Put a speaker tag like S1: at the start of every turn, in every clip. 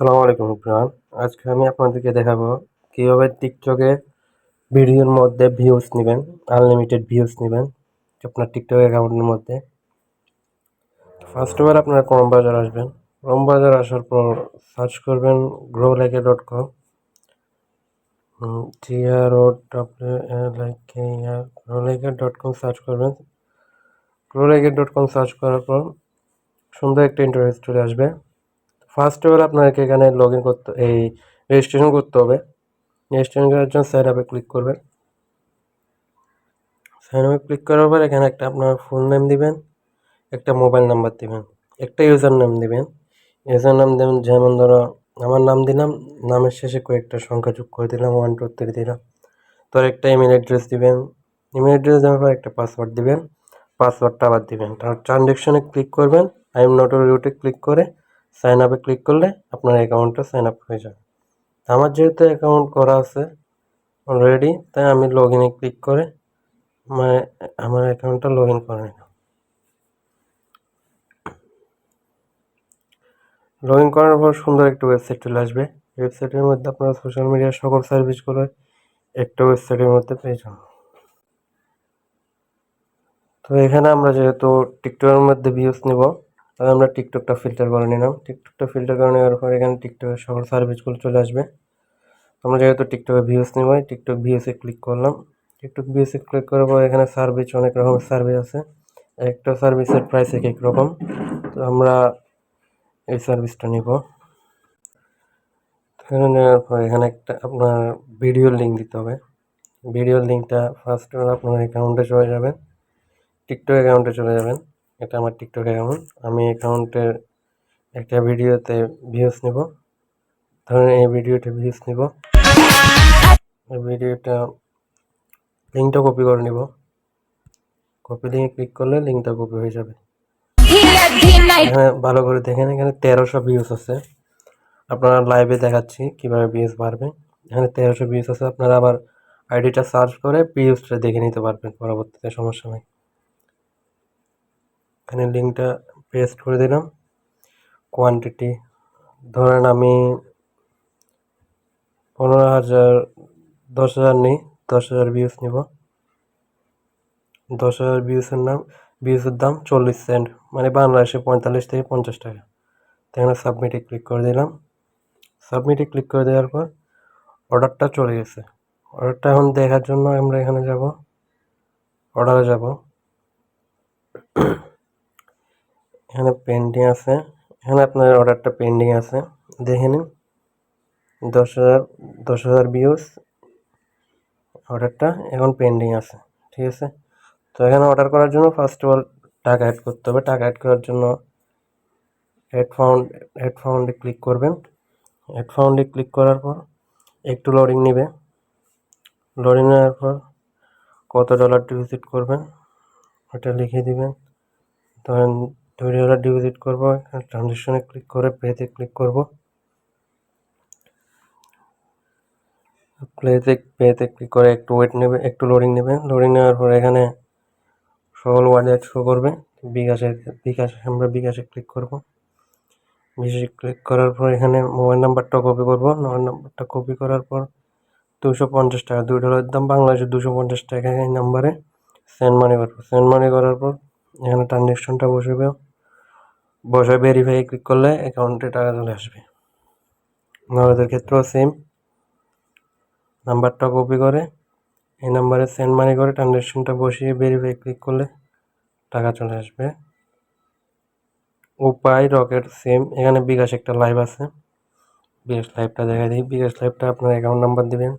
S1: আসসালামু আলাইকুম ইমরান। আজকে আমি আপনাদেরকে দেখাবো কিভাবে টিকটকে ভিডিওর মধ্যে ভিউজ নেবেন, আনলিমিটেড ভিউজ নেবেন আপনার টিকটক অ্যাকাউন্টের মধ্যে। ফার্স্ট অফ অল আপনারা ক্রোম ব্রাউজার আসবেন। ক্রোম ব্রাউজার আসার পর সার্চ করবেন growlike.com, growlike.com সার্চ করবেন। growlike.com সার্চ করার পর সুন্দর একটা ইন্টারফেস চলে আসবে। ফার্স্ট অফ অল আপনাকে এখানে লগ ইন করতে রেজিস্ট্রেশন করতে হবে। রেজিস্ট্রেশন করার জন্য সাইন আপে ক্লিক করবেন। সাইন আপে ক্লিক করার পর এখানে একটা আপনার ফুল নেম দিবেন, একটা মোবাইল নাম্বার দিবেন, একটা ইউজার নেম দিবেন। ইউজার নাম দেবেন, যেমন ধরো আমার নাম দিলাম, নামের শেষে কয়েকটা সংখ্যা যোগ করে দিলাম, 1 2 3 দিলাম। তো একটা ইমেল অ্যাড্রেস দিবেন। ইমেল অ্যাড্রেস দেওয়ার পর একটা পাসওয়ার্ড দিবেন, পাসওয়ার্ডটা আবার দিবেন। তারপর ট্রানজ্যাকশনে ক্লিক করবেন, আই এম নট রুটে ক্লিক করে সাইন আপে ক্লিক করলে আপনার অ্যাকাউন্টটা সাইন আপ হয়ে যাবে। আমার যেহেতু অ্যাকাউন্ট করা আছে অলরেডি, তাই আমি লগ ইনে ক্লিক করে মানে আমার অ্যাকাউন্টটা লগ ইন করে নিলাম। লগ ইন করার পর সুন্দর একটা ওয়েবসাইট চলে আসবে। ওয়েবসাইটের মধ্যে আপনারা সোশ্যাল মিডিয়ার সকল সার্ভিসগুলো একটা ওয়েবসাইটের মধ্যে পেয়ে যাবেন। তো এখানে আমরা যেহেতু টিকটকের মধ্যে ভিউজ নিব, তাই আমরা টিকটকটা ফিল্টার করে নিলাম। টিকটকটা ফিল্টার করে নেওয়ার পর এখানে টিকটকের সকল সার্ভিসগুলো চলে আসবে। আমরা যেহেতু টিকটকে ভিউজ নিব, টিকটক ভিউসে ক্লিক করলাম। টিকটক ভিউসে ক্লিক করার পর এখানে সার্ভিস, অনেক রকমের সার্ভিস আছে। একটা সার্ভিসের প্রাইস এক এক রকম। তো আমরা এই সার্ভিসটা নিব। এখানে নেওয়ার পর এখানে একটা আপনার ভিডিওর লিঙ্ক দিতে হবে। ভিডিওর লিঙ্কটা ফার্স্ট আপনার অ্যাকাউন্টে চলে যাবেন, টিকটক অ্যাকাউন্টে চলে যাবেন। এটা আমার টিকটক অ্যাকাউন্ট। আমি অ্যাকাউন্টের একটা ভিডিওতে ভিউজ নিব। ধরেন এই ভিডিওতে ভিউজ নিব। এই ভিডিওটা লিঙ্কটা কপি করে নিব। কপি লিঙ্কে ক্লিক করলে লিঙ্কটা কপি হয়ে যাবে। এখানে ভালো করে দেখেন, এখানে 1300 ভিউজ আছে। আপনারা লাইভে দেখাচ্ছি কিভাবে ভিউজ বাড়বে। এখানে 1300 ভিউজ আছে। আপনারা আবার আইডিটা সার্চ করে ভিউজটা দেখে নিতে পারবেন পরবর্তীতে, সমস্যা নেই। এখানে লিঙ্কটা পেস্ট করে দিলাম। কোয়ান্টিটি ধরেন আমি 15,000 10,000 নিই, 10,000 ভিউজ নিব। 10,000 ভিউজের দাম 40 সেন্ট, মানে বাংলাদেশে 45 থেকে 50 টাকা। এখানে সাবমিটে ক্লিক করে দিলাম। সাবমিটে ক্লিক করে দেওয়ার পর অর্ডারটা চলে গেছে। অর্ডারটা এখন দেখার জন্য আমরা এখানে যাব, অর্ডারে যাব। এখানে পেন্ডিং আছে, এখানে আপনার অর্ডারটা পেন্ডিং আছে, দেখে নিন। 10,000 ভিউজ, অর্ডারটা এখন পেন্ডিং আছে, ঠিক আছে। তো এখানে অর্ডার করার জন্য ফার্স্ট অফ অল টাকা অ্যাড করতে হবে। টাকা অ্যাড করার জন্য হেডফাউন্ডে ক্লিক করবেন। হেডফাউন্ডে ক্লিক করার পর একটু লোডিং নেবে। লোডিং নেওয়ার পর কত ডলার ডিপোজিট করবেন ওটা লিখে দিবেন। ধরেন $2 ডিপোজিট করবো। ট্রানজ্যাকশনে ক্লিক করে পেতে ক্লিক করব। পেতে ক্লিক করে একটু ওয়েট নেবে, একটু লোডিং নেবে। লোডিং নেওয়ার পর এখানে সকল ওয়ালেট শো করবে। আমরা বিকাশে ক্লিক করব। বিকাশে ক্লিক করার পর এখানে মোবাইল নাম্বারটা কপি করব। মোবাইল নাম্বারটা কপি করার পর 250 টাকা, $2 দাম, বাংলাদেশে 250 টাকা এই নাম্বারে সেন্ড মানি করবো। সেন্ড মানি করার পর এখানে ট্রানজ্যাকশনটা বসে ভেরিফাই ক্লিক করলে অ্যাকাউন্টে টাকা চলে আসবে। আমাদের ক্ষেত্রেও সেম, নাম্বারটা কপি করে এই নাম্বারে সেন্ড মানি করে ট্রানজ্যাকশনটা বসিয়ে ভেরিফাই ক্লিক করলে টাকা চলে আসবে। উপায় রকেট সেম। এখানে বিকাশ একটা লাইভ আছে, বিকাশ লাইভটা দেখা দিই। বিকাশ লাইভটা আপনার অ্যাকাউন্ট নাম্বার দিবেন।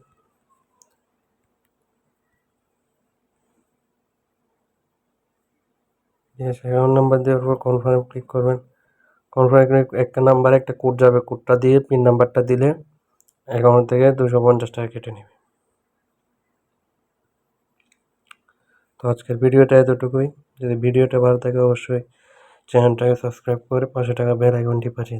S1: বিকাশ অ্যাকাউন্ট নাম্বার দেওয়ার পর কনফার্ম ক্লিক করবেন। কনফার্ম একটা নাম্বারে একটা কোড যাবে, কোডটা দিয়ে পিন নাম্বারটা দিলে অ্যাকাউন্ট থেকে 250 টাকা কেটে নেবে। তো আজকের ভিডিওটা এতটুকুই। যদি ভিডিওটা ভালো থাকে অবশ্যই চ্যানেলটাকে সাবস্ক্রাইব করে 500 টাকা বেল আইকনটি পাঠিয়ে দিন।